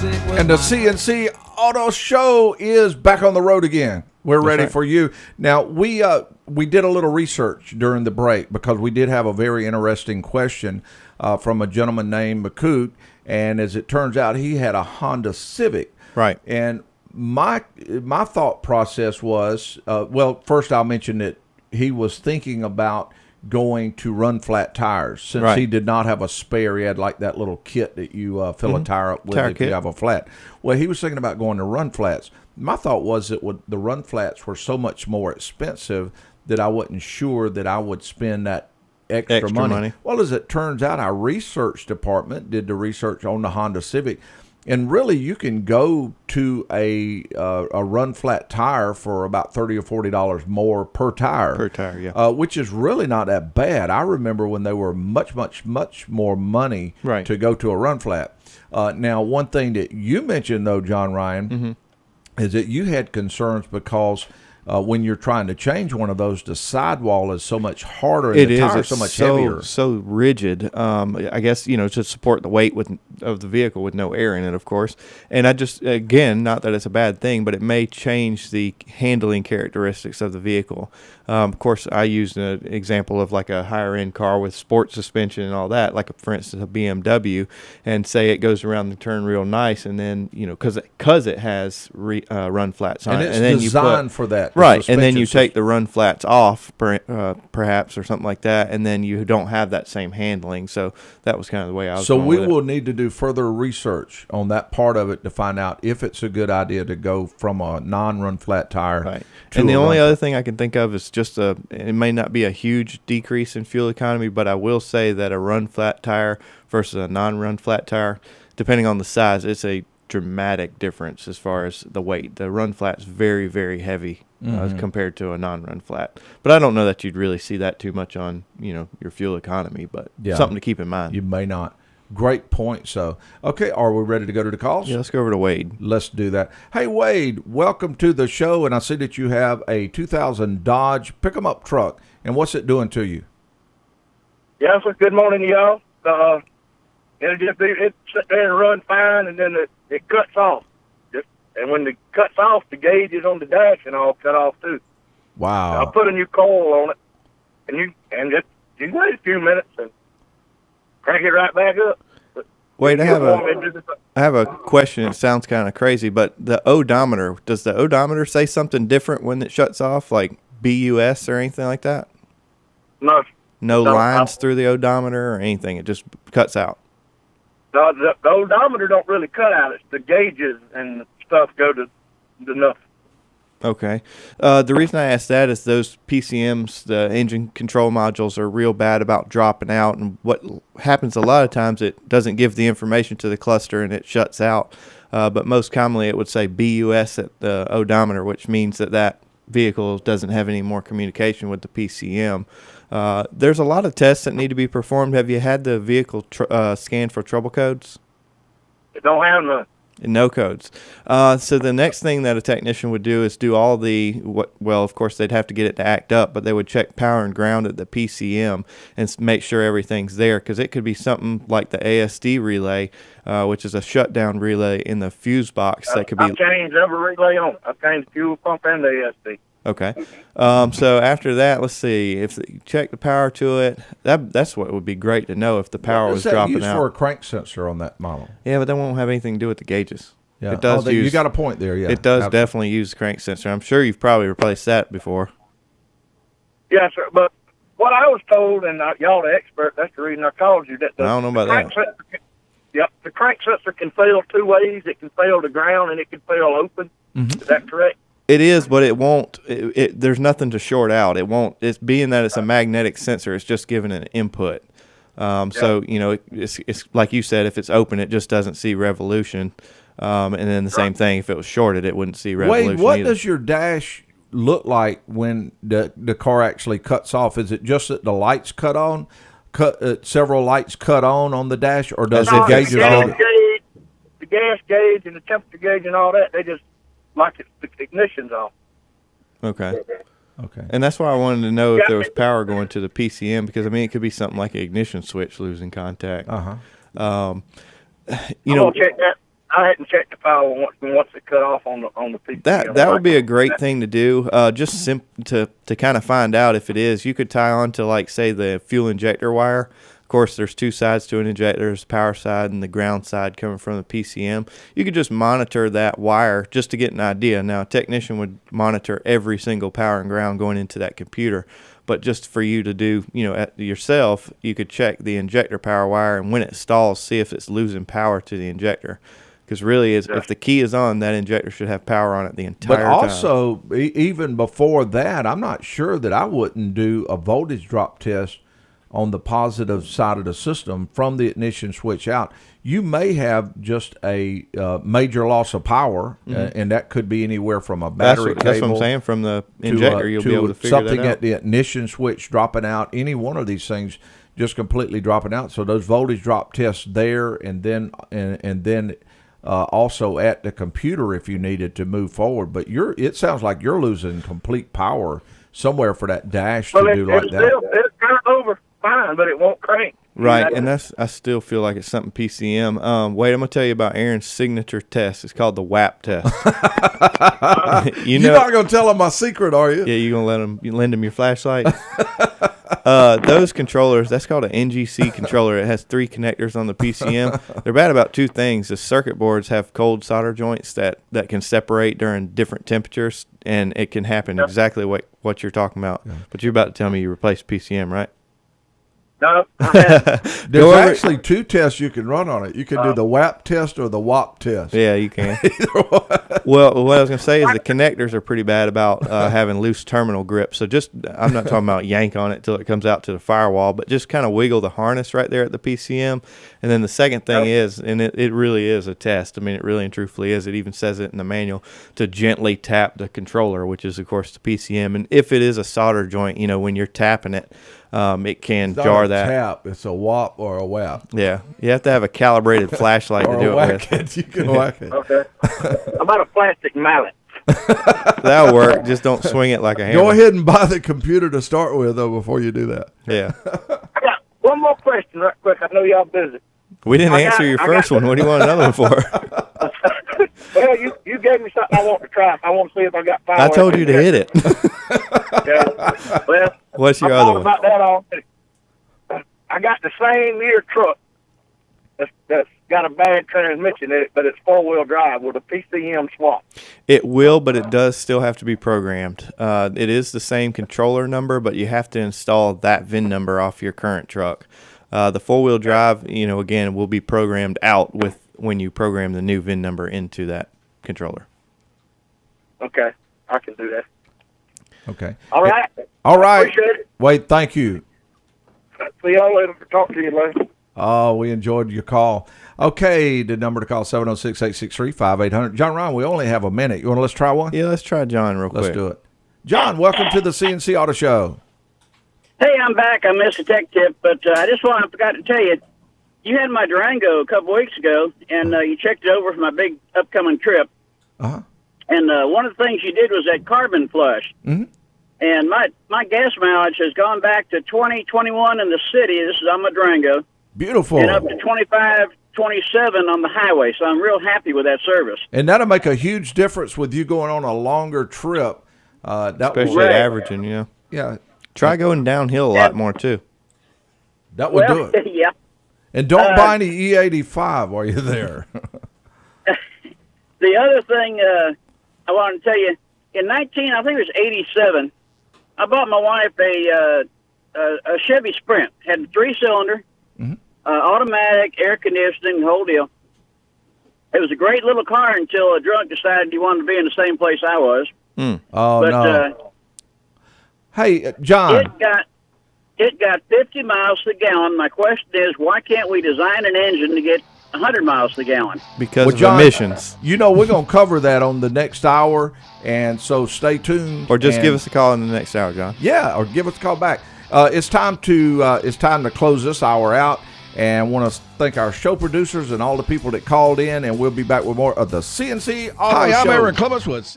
And the CNC Auto Show is back on the road again. We're ready for you. Now, we did a little research during the break because we did have a very interesting question from a gentleman named McCoot. And as it turns out, he had a Honda Civic. Right. And my thought process was, well, first I'll mention that he was thinking about going to run flat tires since he did not have a spare. He had like that little kit that you fill a tire up with tire if kit. you have a flat. Well, he was thinking about going to run flats. My thought was that the run flats were so much more expensive that I wasn't sure that I would spend that extra money. Well, as it turns out, our research department did the research on the Honda Civic. And really, you can go to a run flat tire for about $30 or $40 more per tire. Per tire, yeah. Which is really not that bad. I remember when they were much more money to go to a run flat. Now, one thing that you mentioned, though, John Ryan, is that you had concerns because when you're trying to change one of those, the sidewall is so much harder and the tire is so much heavier. So rigid. I guess, to support the weight of the vehicle with no air in it, of course. And I just, again, not that it's a bad thing, but it may change the handling characteristics of the vehicle. Of course, I used an example of like a higher-end car with sport suspension and all that, like, for instance, a BMW, and say it goes around the turn real nice, and then, because it has run flats on and it. It's and then designed for that. Right, and then you take the run flats off, perhaps, or something like that, and then you don't have that same handling. So that was kind of the way I was going with it. So we will need to do further research on that part of it to find out if it's a good idea to go from a non-run flat tire. Right. And the only other thing I can think of is just it may not be a huge decrease in fuel economy, but I will say that a run flat tire versus a non-run flat tire, depending on the size, it's a dramatic difference as far as the weight. The run flat's very, very heavy compared to a non-run flat. But I don't know that you'd really see that too much on, your fuel economy, but something to keep in mind. You may not. Great point. So, okay, are we ready to go to the calls? Yeah, let's go over to Wade. Let's do that. Hey, Wade, welcome to the show, and I see that you have a 2000 Dodge pick-em-up truck, and what's it doing to you? Yeah, so good morning, y'all. It sit there and run fine, and then it cuts off. And when it cuts off, the gauges on the dash and all cut off too. Wow! I'll put a new coil on it, and you wait a few minutes and crank it right back up. Wait, I have a question. It sounds kind of crazy, but the odometer, does the odometer say something different when it shuts off, like BUS or anything like that? No. No lines through the odometer or anything. It just cuts out. No, the odometer don't really cut out. It's the gauges and stuff go to nothing. Okay. The reason I asked that is those PCMs, the engine control modules, are real bad about dropping out. And what happens a lot of times, it doesn't give the information to the cluster and it shuts out. But most commonly, it would say BUS at the odometer, which means that vehicle doesn't have any more communication with the PCM. There's a lot of tests that need to be performed. Have you had the vehicle scanned for trouble codes? It don't have none. No codes. So the next thing that a technician would do is do all well, of course, they'd have to get it to act up, but they would check power and ground at the PCM and make sure everything's there, because it could be something like the ASD relay, which is a shutdown relay in the fuse box. That could be. I've changed every relay on it. I've changed the fuel pump and the ASD. Okay. So after that, let's see. If you check the power to it, that's what would be great to know if the power was dropping out. Is that used for a crank sensor on that model? Yeah, but that won't have anything to do with the gauges. Yeah. It does you got a point there, yeah. It does definitely use the crank sensor. I'm sure you've probably replaced that before. Yes, sir. But what I was told, and y'all the expert, that's the reason I called you. That I don't know about that. The crank sensor can fail two ways. It can fail to ground and it can fail open. Mm-hmm. Is that correct? It is, but it won't. There's nothing to short out. It won't. It's being that it's a magnetic sensor. It's just giving an input. So it's like you said. If it's open, it just doesn't see revolution. And then the same thing. If it was shorted, it wouldn't see revolution. Wade, what either. does your dash look like when the car actually cuts off? Is it just that the lights cut on? Several lights cut on the dash, or does it gauge it on? The gas gauge and the temperature gauge and all that, they just like the ignition's off. Okay. And that's why I wanted to know if there was power going to the PCM, because it could be something like an ignition switch losing contact. I'm gonna check that. I hadn't checked the power once it cut off on the PCM. That would be a great thing to do. Just to kind of find out if it is. You could tie on to, like, say, the fuel injector wire. Of course, there's two sides to an injector. There's the power side and the ground side coming from the PCM. You could just monitor that wire just to get an idea. Now, a technician would monitor every single power and ground going into that computer. But just for you to do, yourself, you could check the injector power wire, and when it stalls, see if it's losing power to the injector. Because really, if the key is on, that injector should have power on it the entire time. But also, even before that, I'm not sure that I wouldn't do a voltage drop test on the positive side of the system from the ignition switch out. You may have just a major loss of power, and that could be anywhere from a battery cable. That's what I'm saying. From the injector, you'll be able to figure that out. Something at the ignition switch dropping out. Any one of these things just completely dropping out. So those voltage drop tests there, and then also at the computer if you needed to move forward. But it sounds like you're losing complete power somewhere for that dash to do like that. It's kind of over fine, but it won't crank. Right, and I still feel like it's something PCM. Wait, I'm going to tell you about Aaron's signature test. It's called the WAP test. You're not going to tell him my secret, are you? Yeah, you're going to lend him your flashlight? Those controllers, that's called an NGC controller. It has 3 connectors on the PCM. They're bad about 2 things. The circuit boards have cold solder joints that can separate during different temperatures, and it can happen exactly what you're talking about. Yeah. But you're about to tell me you replaced PCM, right? No. There's actually 2 tests you can run on it. You can do the WAP test or the WAP test. Yeah, you can. Well, what I was going to say is the connectors are pretty bad about having loose terminal grip. So I'm not talking about yank on it till it comes out to the firewall, but just kind of wiggle the harness right there at the PCM. And then the second thing is, and it really is a test. I mean, it really and truthfully is. It even says it in the manual to gently tap the controller, which is, of course, the PCM. And if it is a solder joint, when you're tapping it, it can jar that. Tap. It's a WAP or a WAP. Yeah, you have to have a calibrated flashlight to do it with. You can whack it. Okay. How about a plastic mallet? That'll work. Just don't swing it like a hammer. Go ahead and buy the computer to start with, though, before you do that. Yeah. I got one more question, right quick. I know y'all busy. We didn't answer your first one. What do you want another one for? Well, you gave me something I want to try. I want to see if I got power. I told you to hit it. Okay. Well, what's your other one? About that already. I got the same year truck that's got a bad transmission in it, but it's 4-wheel drive with a PCM swap. It will, but it does still have to be programmed. It is the same controller number, but you have to install that VIN number off your current truck. The 4-wheel drive, again, will be programmed out when you program the new VIN number into that controller. Okay, I can do that. Okay. All right. All right. Appreciate it. Wade, thank you. See y'all later. Talk to you later. Oh, we enjoyed your call. Okay, the number to call 706-863-5800. John Ryan, we only have a minute. Let's try one? Yeah, let's try John real quick. Let's do it. John, welcome to the CNC Auto Show. Hey, I'm back. I missed a tech tip, but I forgot to tell you, you had my Durango a couple weeks ago, and you checked it over for my big upcoming trip. Uh-huh. And one of the things you did was that carbon flush. Mm-hmm. And my gas mileage has gone back to 20, 21 in the city. This is on my Durango. Beautiful. And up to 25, 27 on the highway. So I'm real happy with that service. And that'll make a huge difference with you going on a longer trip. Especially averaging, Yeah. Try going downhill a lot more, too. That would do it. Yeah. And don't buy any E85 while you're there. The other thing I want to tell you, in I think it was 87, I bought my wife a Chevy Sprint. Had a 3-cylinder, automatic, air conditioning, the whole deal. It was a great little car until a drunk decided he wanted to be in the same place I was. Oh, no. Hey, John. It got 50 miles to the gallon. My question is, why can't we design an engine to get 100 miles to the gallon? Because of emissions. We're going to cover that on the next hour, and so stay tuned. Or just give us a call in the next hour, John. Yeah, or give us a call back. It's time to close this hour out, and want to thank our show producers and all the people that called in, and we'll be back with more of the CNC Auto Show. Hi, I'm Aaron Clemens with